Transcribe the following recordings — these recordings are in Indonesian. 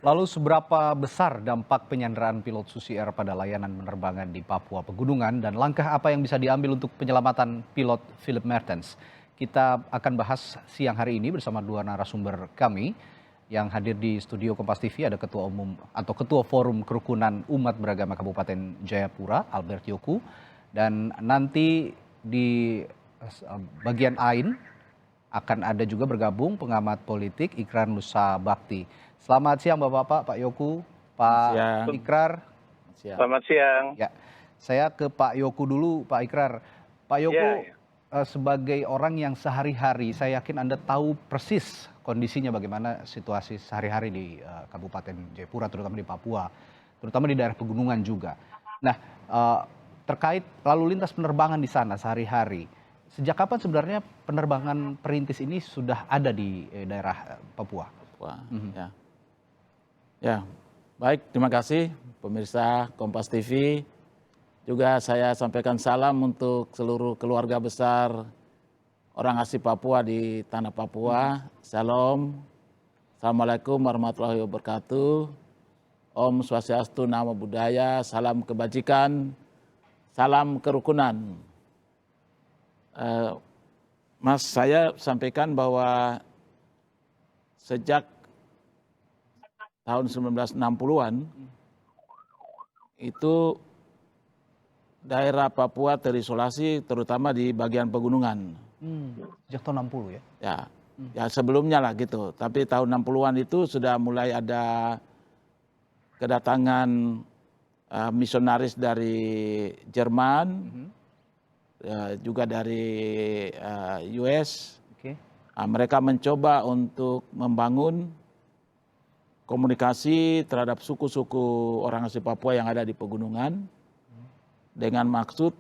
Lalu seberapa besar dampak penyanderaan pilot Susi Air pada layanan penerbangan di Papua Pegunungan dan langkah apa yang bisa diambil untuk penyelamatan pilot Philip Mertens? Kita akan bahas siang hari ini bersama dua narasumber kami yang hadir di studio Kompas TV. Ada Ketua Umum atau Ketua Forum Kerukunan Umat Beragama Kabupaten Jayapura, Albert Yoku, dan nanti di bagian AIN akan ada juga bergabung pengamat politik Ikrar Nusa Bakti. Selamat siang Bapak-bapak, Pak Yoku, Pak Ikrar. Selamat siang. Ya, saya ke Pak Yoku dulu, Pak Ikrar. Pak Yoku, sebagai orang yang sehari-hari, saya yakin Anda tahu persis kondisinya bagaimana situasi sehari-hari di Kabupaten Jayapura, terutama di Papua, terutama di daerah pegunungan juga. Nah, terkait lalu lintas penerbangan di sana sehari-hari, sejak kapan sebenarnya penerbangan perintis ini sudah ada di daerah Papua? Ya, baik, terima kasih pemirsa Kompas TV. Juga saya sampaikan salam untuk seluruh keluarga besar orang asli Papua di tanah Papua. Shalom, Assalamualaikum warahmatullahi wabarakatuh. Om Swastiastu, Namo Buddhaya, salam kebajikan, salam kerukunan. Mas, saya sampaikan bahwa sejak tahun 1960-an itu daerah Papua terisolasi terutama di bagian pegunungan. Sejak tahun 60 ya? Ya sebelumnya lah gitu. Tapi tahun 60-an itu sudah mulai ada kedatangan misionaris dari Jerman, juga dari US. Mereka mencoba untuk membangun komunikasi terhadap suku-suku orang asli Papua yang ada di pegunungan dengan maksud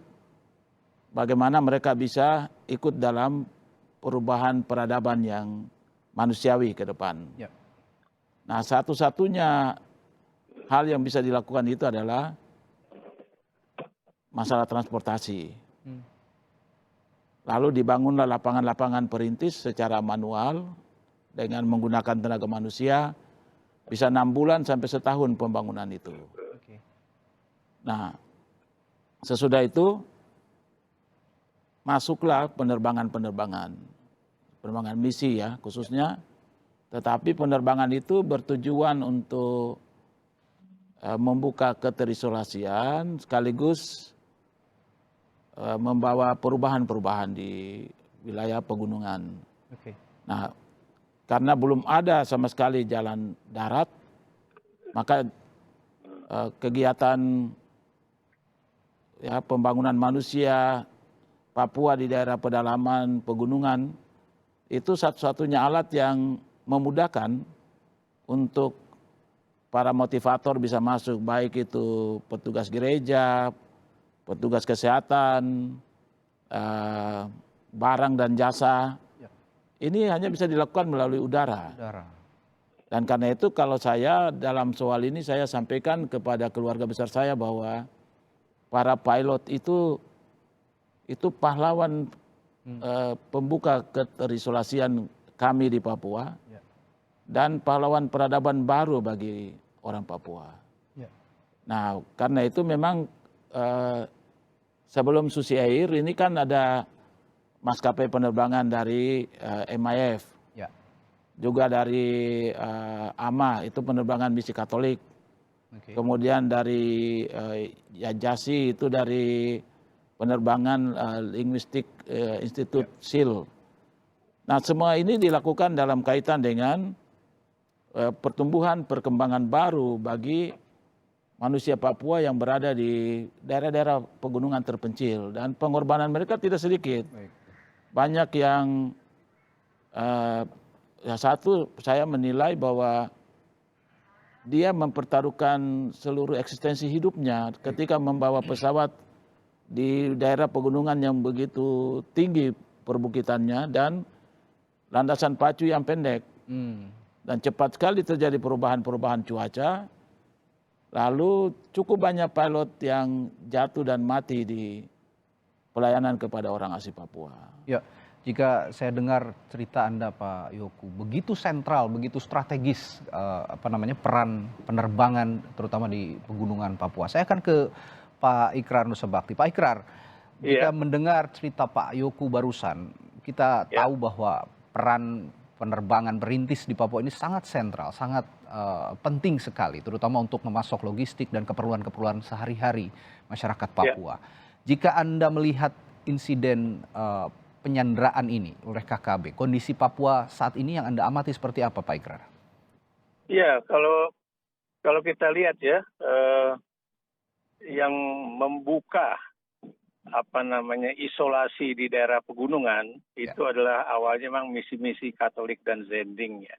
bagaimana mereka bisa ikut dalam perubahan peradaban yang manusiawi ke depan. Nah, satu-satunya hal yang bisa dilakukan itu adalah masalah transportasi. Lalu dibangunlah lapangan-lapangan perintis secara manual dengan menggunakan tenaga manusia. Bisa 6 bulan sampai setahun pembangunan itu. Nah, sesudah itu masuklah penerbangan misi ya khususnya. Tetapi penerbangan itu bertujuan untuk membuka keterisolasian sekaligus membawa perubahan-perubahan di wilayah pegunungan. Nah, karena belum ada sama sekali jalan darat, maka kegiatan pembangunan manusia Papua di daerah pedalaman pegunungan itu satu-satunya alat yang memudahkan untuk para motivator bisa masuk, baik itu petugas gereja, petugas kesehatan, barang dan jasa. Ini hanya bisa dilakukan melalui udara. Dan karena itu kalau saya dalam soal ini saya sampaikan kepada keluarga besar saya bahwa para pilot itu pahlawan pembuka keterisolasian kami di Papua dan pahlawan peradaban baru bagi orang Papua. Nah, karena itu memang sebelum Susi Air ini kan ada maskapai penerbangan dari MIF, juga dari AMA, itu penerbangan misi Katolik. Kemudian dari Yajasi itu dari penerbangan Linguistik Institute SEAL. Nah, semua ini dilakukan dalam kaitan dengan pertumbuhan perkembangan baru bagi manusia Papua yang berada di daerah-daerah pegunungan terpencil, dan pengorbanan mereka tidak sedikit. Banyak yang satu saya menilai bahwa dia mempertaruhkan seluruh eksistensi hidupnya ketika membawa pesawat di daerah pegunungan yang begitu tinggi perbukitannya dan landasan pacu yang pendek. Dan cepat sekali terjadi perubahan-perubahan cuaca. Lalu cukup banyak pilot yang jatuh dan mati di pelayanan kepada orang asli Papua. Ya, Jika saya dengar cerita Anda Pak Yoku, begitu sentral, begitu strategis peran penerbangan terutama di pegunungan Papua. Saya akan ke Pak Ikrar Nusa Bakti. Pak Ikrar, jika mendengar cerita Pak Yoku barusan, kita tahu bahwa peran penerbangan perintis di Papua ini sangat sentral, sangat penting sekali, terutama untuk memasok logistik dan keperluan-keperluan sehari-hari masyarakat Papua. Jika Anda melihat insiden penyanderaan ini oleh KKB, kondisi Papua saat ini yang Anda amati seperti apa, Pak Ikrar? Ya, kalau kita lihat ya, yang membuka isolasi di daerah pegunungan itu adalah awalnya memang misi-misi Katolik dan Zending ya.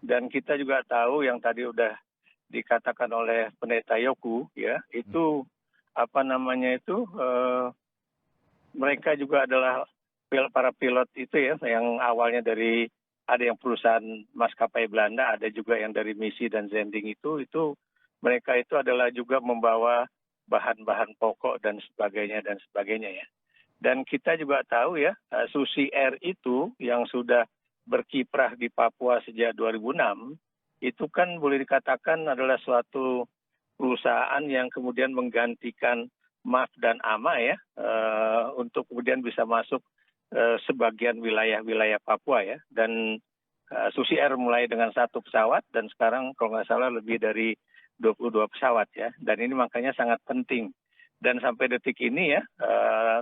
Dan kita juga tahu yang tadi udah dikatakan oleh Pendeta Yoku ya, itu mereka juga adalah para pilot itu ya, yang awalnya dari ada yang perusahaan maskapai Belanda, ada juga yang dari misi dan Zending itu mereka itu adalah juga membawa bahan-bahan pokok dan sebagainya ya. Dan kita juga tahu ya, Susi Air itu yang sudah berkiprah di Papua sejak 2006, itu kan boleh dikatakan adalah suatu perusahaan yang kemudian menggantikan MAF dan AMA ya, untuk kemudian bisa masuk sebagian wilayah-wilayah Papua ya. Dan Susi Air mulai dengan 1 pesawat dan sekarang kalau nggak salah lebih dari 22 pesawat ya. Dan ini makanya sangat penting. Dan sampai detik ini ya,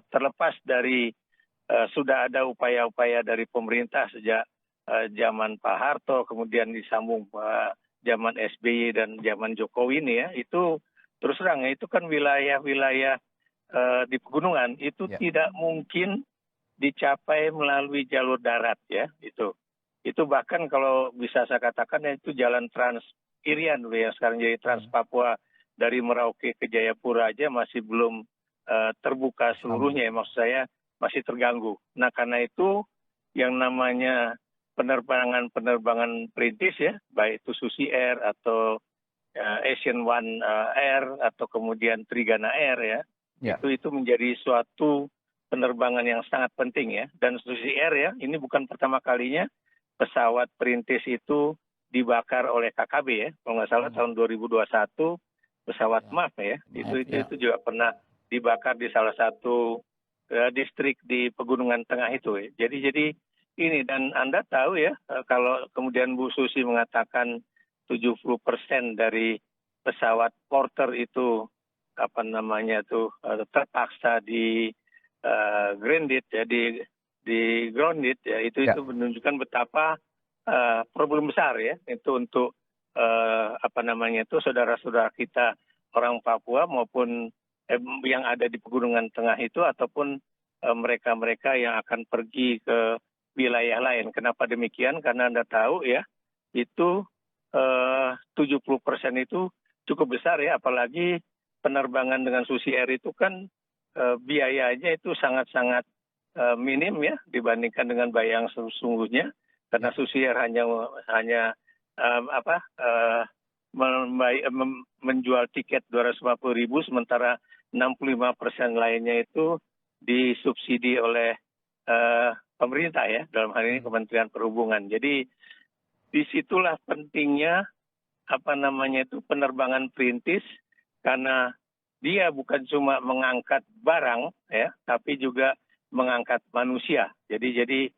terlepas dari sudah ada upaya-upaya dari pemerintah sejak zaman Pak Harto, kemudian disambung zaman SBY dan zaman Jokowi ini ya, itu terus terang ya, itu kan wilayah-wilayah di pegunungan itu tidak mungkin dicapai melalui jalur darat ya, itu bahkan kalau bisa saya katakan ya, itu jalan Trans Irian dulu yang sekarang jadi Trans Papua dari Merauke ke Jayapura aja masih belum terbuka seluruhnya ya, maksud saya masih terganggu. Nah karena itu yang namanya penerbangan perintis ya, baik itu Susi Air atau Asian One Air atau kemudian Trigana Air ya, itu menjadi suatu penerbangan yang sangat penting ya. Dan Susi Air ya, ini bukan pertama kalinya pesawat perintis itu dibakar oleh KKB ya. Kalau nggak salah tahun 2021 pesawat MAF ya, itu juga pernah dibakar di salah satu distrik di Pegunungan Tengah itu ya. Jadi ini, dan Anda tahu ya, kalau kemudian Bu Susi mengatakan 70% dari pesawat porter itu terpaksa di grounded ya, di grounded ya, itu menunjukkan betapa problem besar ya itu untuk saudara-saudara kita orang Papua maupun yang ada di Pegunungan Tengah itu, ataupun mereka-mereka yang akan pergi ke wilayah lain. Kenapa demikian? Karena Anda tahu ya, itu 70% itu cukup besar ya, apalagi penerbangan dengan Susi Air itu kan biayanya itu sangat-sangat minim ya dibandingkan dengan biaya yang sesungguhnya, karena Susi Air hanya menjual tiket 250.000, sementara 65% lainnya itu disubsidi oleh pemerintah ya, dalam hal ini Kementerian Perhubungan. Jadi disitulah pentingnya penerbangan perintis, karena dia bukan cuma mengangkat barang ya, tapi juga mengangkat manusia. Jadi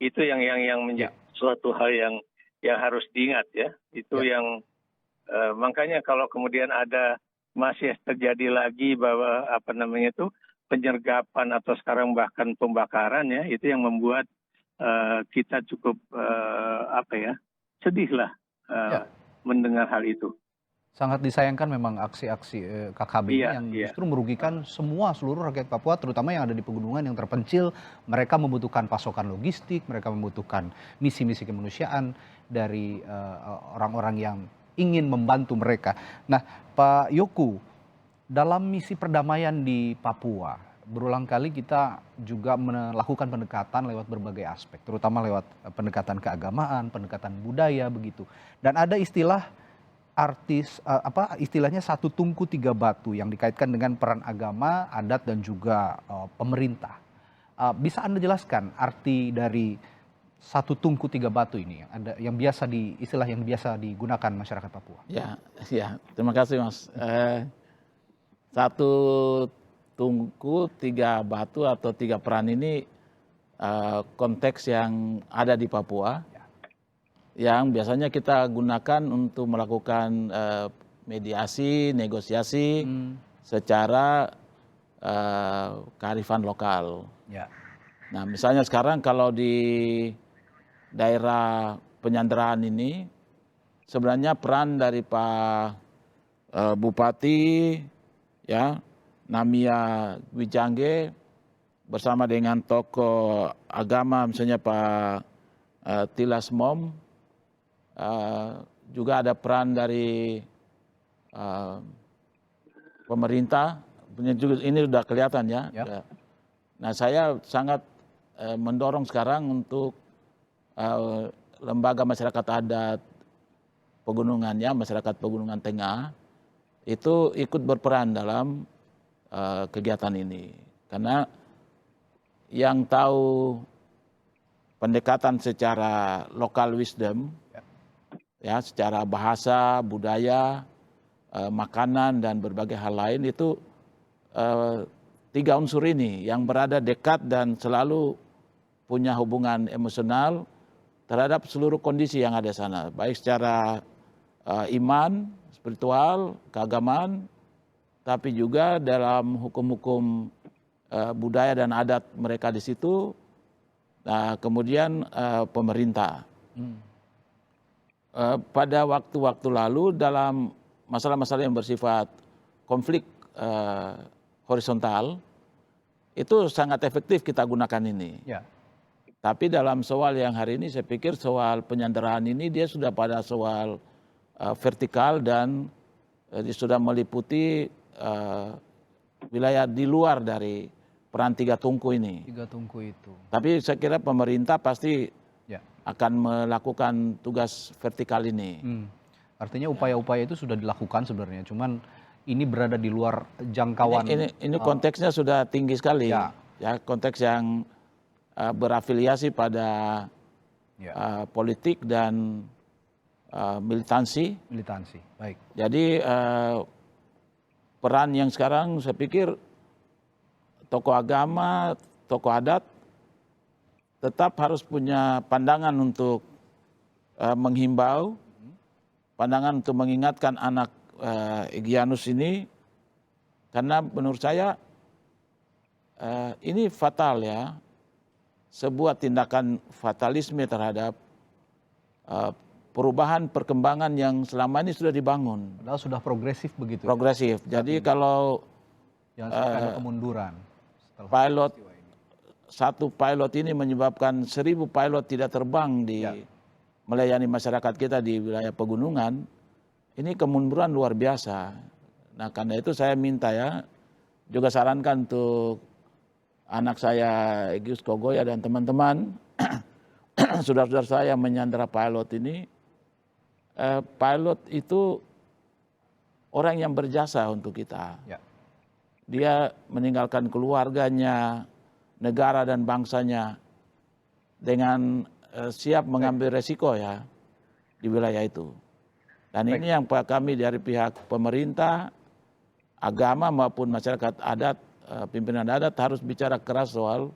itu yang menjadi suatu hal yang harus diingat ya. Itu yang makanya kalau kemudian ada masih terjadi lagi bahwa penyergapan atau sekarang bahkan pembakaran ya, itu yang membuat kita cukup sedih lah mendengar hal itu. Sangat disayangkan memang aksi-aksi KKB ini yang justru merugikan seluruh rakyat Papua, terutama yang ada di pegunungan yang terpencil. Mereka membutuhkan pasokan logistik, mereka membutuhkan misi-misi kemanusiaan dari orang-orang yang ingin membantu mereka. Nah, Pak Yoku, dalam misi perdamaian di Papua, berulang kali kita juga melakukan pendekatan lewat berbagai aspek, terutama lewat pendekatan keagamaan, pendekatan budaya begitu. Dan ada istilahnya satu tungku tiga batu yang dikaitkan dengan peran agama, adat dan juga pemerintah. Bisa Anda jelaskan arti dari satu tungku tiga batu ini yang biasa istilah yang biasa digunakan masyarakat Papua? Ya, ya, terima kasih Mas. Satu tungku tiga batu atau tiga peran ini konteks yang ada di Papua, yang biasanya kita gunakan untuk melakukan mediasi, negosiasi secara kearifan lokal. Ya. Nah, misalnya sekarang kalau di daerah penyanderaan ini, sebenarnya peran dari Pak Bupati, ya, Namia Wijangge bersama dengan tokoh agama, misalnya Pak Tilas Mom, juga ada peran dari pemerintah. Ini sudah kelihatan ya. Nah, saya sangat mendorong sekarang untuk lembaga masyarakat adat pegunungannya, masyarakat Pegunungan Tengah, itu ikut berperan dalam kegiatan ini. Karena yang tahu pendekatan secara local wisdom, ya, secara bahasa, budaya, makanan, dan berbagai hal lain, itu tiga unsur ini yang berada dekat dan selalu punya hubungan emosional terhadap seluruh kondisi yang ada di sana, baik secara iman, spiritual, keagamaan, tapi juga dalam hukum-hukum budaya dan adat mereka di situ. Nah, kemudian pemerintah. Pada waktu-waktu lalu dalam masalah-masalah yang bersifat konflik horizontal, itu sangat efektif kita gunakan ini. Ya. Tapi dalam soal yang hari ini, saya pikir soal penyanderaan ini dia sudah pada soal vertikal dan dia sudah meliputi wilayah di luar dari peran tiga tungku ini. Tiga tungku itu. Tapi saya kira pemerintah pasti akan melakukan tugas vertikal ini. Artinya upaya-upaya itu sudah dilakukan sebenarnya, cuman ini berada di luar jangkauan. Ini konteksnya sudah tinggi sekali. Ya, konteks yang berafiliasi pada politik dan militansi. Baik. Jadi peran yang sekarang saya pikir tokoh agama, tokoh adat tetap harus punya pandangan untuk menghimbau, pandangan untuk mengingatkan anak Egyanus ini, karena menurut saya ini fatal ya. Sebuah tindakan fatalisme terhadap perubahan perkembangan yang selama ini sudah dibangun. Padahal sudah progresif begitu. Progresif. Ya? Jadi kalau ada kemunduran. Satu pilot ini menyebabkan 1000 pilot tidak terbang di melayani masyarakat kita di wilayah pegunungan, ini kemunduran luar biasa. Nah, karena itu saya minta ya, juga sarankan untuk anak saya Egyus Kogoya dan teman-teman, saudara-saudara saya yang menyandera pilot ini, pilot itu orang yang berjasa untuk kita. Dia meninggalkan keluarganya, negara dan bangsanya dengan siap mengambil resiko ya di wilayah itu. Dan ini yang kami dari pihak pemerintah, agama maupun masyarakat adat, pimpinan adat harus bicara keras soal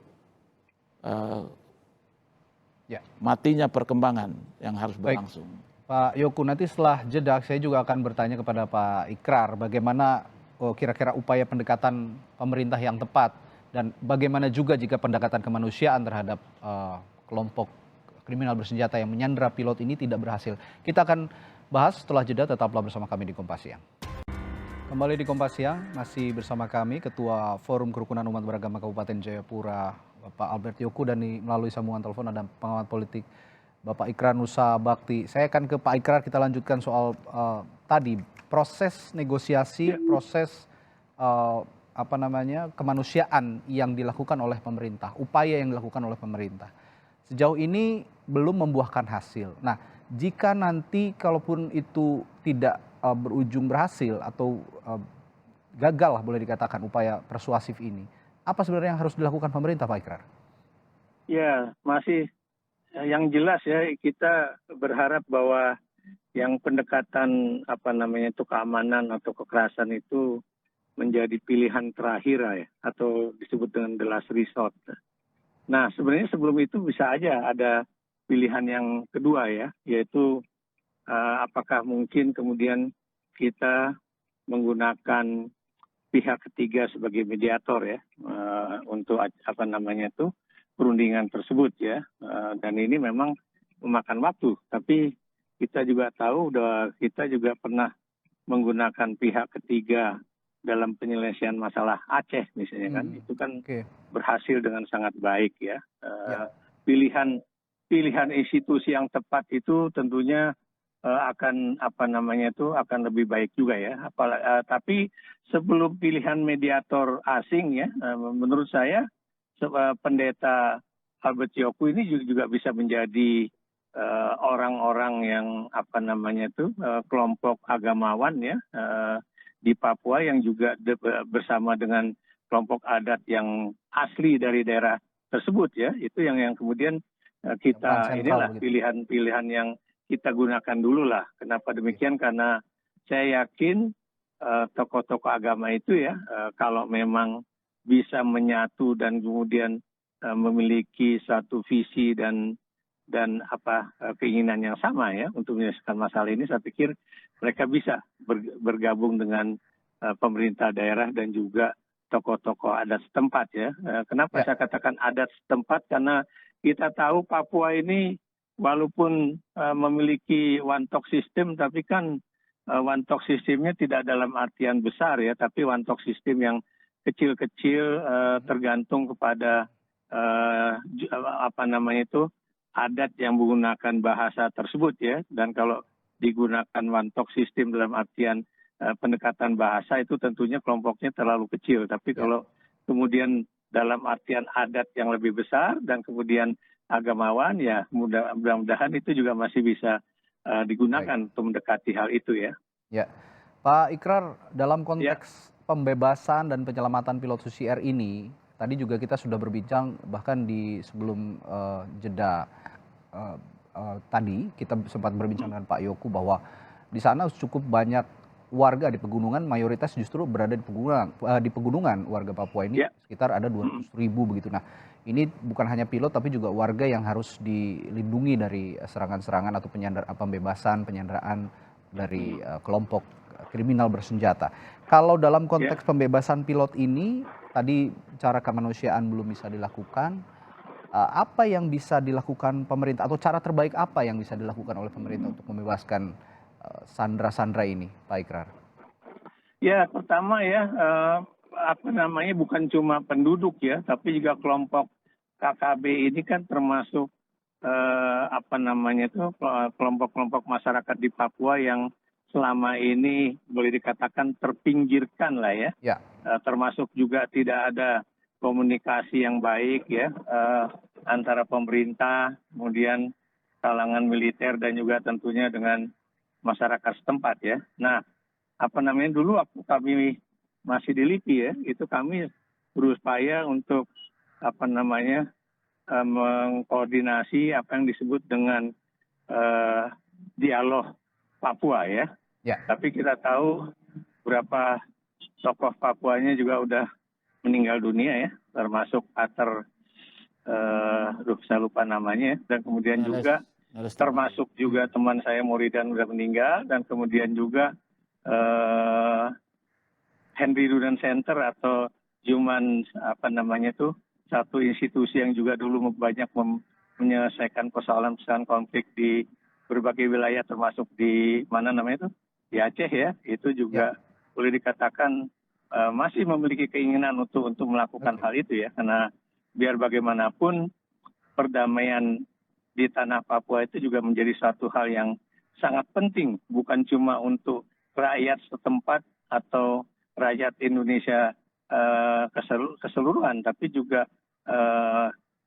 matinya perkembangan yang harus berlangsung. Pak Yoku, nanti setelah jeda saya juga akan bertanya kepada Pak Ikrar bagaimana kira-kira upaya pendekatan pemerintah yang tepat dan bagaimana juga jika pendekatan kemanusiaan terhadap kelompok kriminal bersenjata yang menyandera pilot ini tidak berhasil. Kita akan bahas setelah jeda, tetaplah bersama kami di Kompas Siang. Kembali di Kompas Siang, masih bersama kami Ketua Forum Kerukunan Umat Beragama Kabupaten Jayapura, Bapak Albert Yoku, dan melalui sambungan telepon ada pengamat politik Bapak Ikrar Nusa Bakti. Saya akan ke Pak Ikrar, kita lanjutkan soal tadi proses negosiasi, proses kemanusiaan yang dilakukan oleh pemerintah, upaya yang dilakukan oleh pemerintah. Sejauh ini belum membuahkan hasil. Nah, jika nanti kalaupun itu tidak berujung berhasil atau gagal lah boleh dikatakan upaya persuasif ini, apa sebenarnya yang harus dilakukan pemerintah, Pak Ikrar? Ya, masih yang jelas ya kita berharap bahwa yang pendekatan keamanan atau kekerasan itu menjadi pilihan terakhir ya, atau disebut dengan the last resort. Nah, sebenarnya sebelum itu bisa aja ada pilihan yang kedua ya, yaitu apakah mungkin kemudian kita menggunakan pihak ketiga sebagai mediator ya, untuk perundingan tersebut ya. Dan ini memang memakan waktu, tapi kita juga tahu bahwa kita juga pernah menggunakan pihak ketiga dalam penyelesaian masalah Aceh misalnya kan, itu kan berhasil dengan sangat baik ya. Pilihan institusi yang tepat itu tentunya akan akan lebih baik juga ya. Tapi sebelum pilihan mediator asing ya, menurut saya pendeta Albert Sioku ini juga bisa menjadi orang-orang yang kelompok agamawan ya di Papua yang juga bersama dengan kelompok adat yang asli dari daerah tersebut ya. Itu yang kemudian kita inilah pilihan-pilihan yang kita gunakan dulu lah. Kenapa demikian? Karena saya yakin tokoh-tokoh agama itu ya, kalau memang bisa menyatu dan kemudian memiliki satu visi dan keinginan yang sama ya untuk menyelesaikan masalah ini, saya pikir mereka bisa bergabung dengan pemerintah daerah dan juga tokoh-tokoh adat setempat ya. Kenapa saya katakan adat setempat? Karena kita tahu Papua ini walaupun memiliki one talk system, tapi kan one talk sistemnya tidak dalam artian besar ya, tapi one talk system yang kecil-kecil, tergantung kepada adat yang menggunakan bahasa tersebut ya. Dan kalau digunakan one talk system dalam artian pendekatan bahasa, itu tentunya kelompoknya terlalu kecil. Tapi kalau kemudian dalam artian adat yang lebih besar dan kemudian agamawan ya, mudah-mudahan itu juga masih bisa digunakan untuk mendekati hal itu ya. Ya, Pak Ikrar, dalam konteks pembebasan dan penyelamatan pilot Susi Air ini, tadi juga kita sudah berbincang bahkan di sebelum jeda tadi kita sempat berbincang dengan Pak Yoku bahwa di sana cukup banyak warga di pegunungan, mayoritas justru berada di pegunungan warga Papua ini sekitar ada 200.000 begitu. Nah, ini bukan hanya pilot tapi juga warga yang harus dilindungi dari serangan-serangan atau pembebasan, penyanderaan dari kelompok kriminal bersenjata. Kalau dalam konteks pembebasan pilot ini, tadi cara kemanusiaan belum bisa dilakukan, apa yang bisa dilakukan pemerintah atau cara terbaik apa yang bisa dilakukan oleh pemerintah untuk membebaskan sandera-sandera ini, Pak Ikrar? Ya, pertama ya, bukan cuma penduduk ya, tapi juga kelompok KKB ini kan termasuk kelompok-kelompok masyarakat di Papua yang selama ini boleh dikatakan terpinggirkan lah ya. Termasuk juga tidak ada komunikasi yang baik ya antara pemerintah, kemudian kalangan militer dan juga tentunya dengan masyarakat setempat ya. Nah, dulu waktu kami masih di LIPI ya, itu kami berupaya untuk mengkoordinasi apa yang disebut dengan dialog Papua ya. Tapi kita tahu beberapa tokoh Papuanya juga udah meninggal dunia ya, termasuk Ater, saya lupa namanya, dan kemudian juga termasuk juga teman saya Muridan udah meninggal, dan kemudian juga Henry Dudan Center atau Human satu institusi yang juga dulu banyak menyelesaikan persoalan-persoalan konflik di berbagai wilayah termasuk di di Aceh ya, itu juga boleh dikatakan masih memiliki keinginan untuk melakukan hal itu ya, karena biar bagaimanapun perdamaian di tanah Papua itu juga menjadi satu hal yang sangat penting, bukan cuma untuk rakyat setempat atau rakyat Indonesia keseluruhan, tapi juga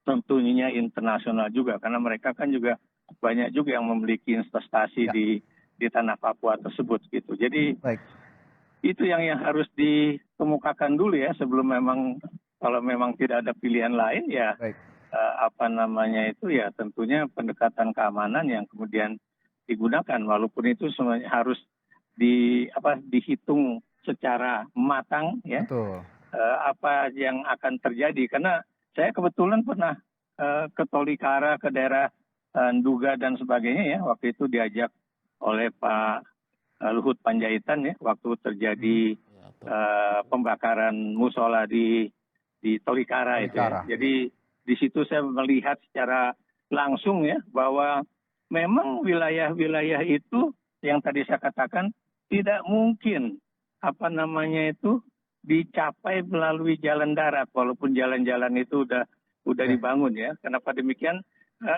tentunya internasional juga, karena mereka kan juga banyak juga yang memiliki investasi di tanah Papua tersebut gitu. Jadi itu yang harus dikemukakan dulu ya, sebelum kalau memang tidak ada pilihan lain ya. apa namanya itu ya tentunya pendekatan keamanan yang kemudian digunakan, walaupun itu semuanya harus dihitung secara matang ya. Betul. Apa yang akan terjadi, karena saya kebetulan pernah ke Tolikara, ke daerah Nduga dan sebagainya ya, waktu itu diajak oleh Pak Luhut Panjaitan ya, waktu terjadi pembakaran musola di Tolikara itu ya. Jadi di situ saya melihat secara langsung ya bahwa memang wilayah-wilayah itu yang tadi saya katakan tidak mungkin apa namanya itu dicapai melalui jalan darat, walaupun jalan-jalan itu udah dibangun ya. Kenapa demikian?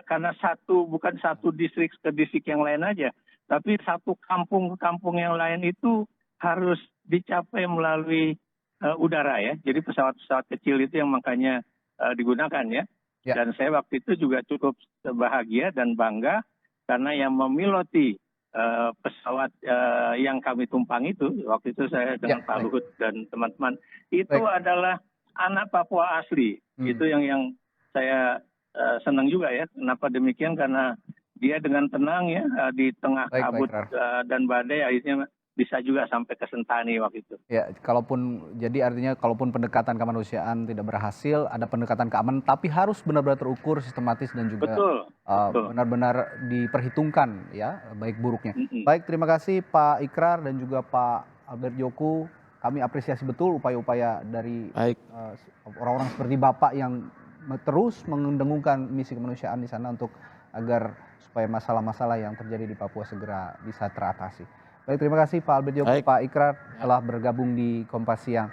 Karena bukan satu distrik ke distrik yang lain aja, tapi satu kampung ke kampung yang lain itu harus dicapai melalui udara ya. Jadi pesawat-pesawat kecil itu yang makanya digunakan ya. Dan saya waktu itu juga cukup bahagia dan bangga karena yang memiloti pesawat yang kami tumpang itu, waktu itu saya dengan Pak Luhut dan teman-teman, itu adalah anak Papua asli. Itu yang saya senang juga ya. Kenapa demikian? Karena dia dengan tenang ya di tengah kabut dan badai akhirnya bisa juga sampai ke Sentani waktu itu. Ya, jadi artinya kalaupun pendekatan kemanusiaan tidak berhasil, ada pendekatan keamanan, tapi harus benar-benar terukur, sistematis dan juga benar-benar diperhitungkan ya baik buruknya. Baik, terima kasih Pak Ikrar dan juga Pak Albert Djoku. Kami apresiasi betul upaya-upaya dari orang-orang seperti Bapak yang terus mendengungkan misi kemanusiaan di sana agar supaya masalah-masalah yang terjadi di Papua segera bisa teratasi. Baik, terima kasih Pak Albert Djoku, Pak Ikrar telah bergabung di Kompas Siang.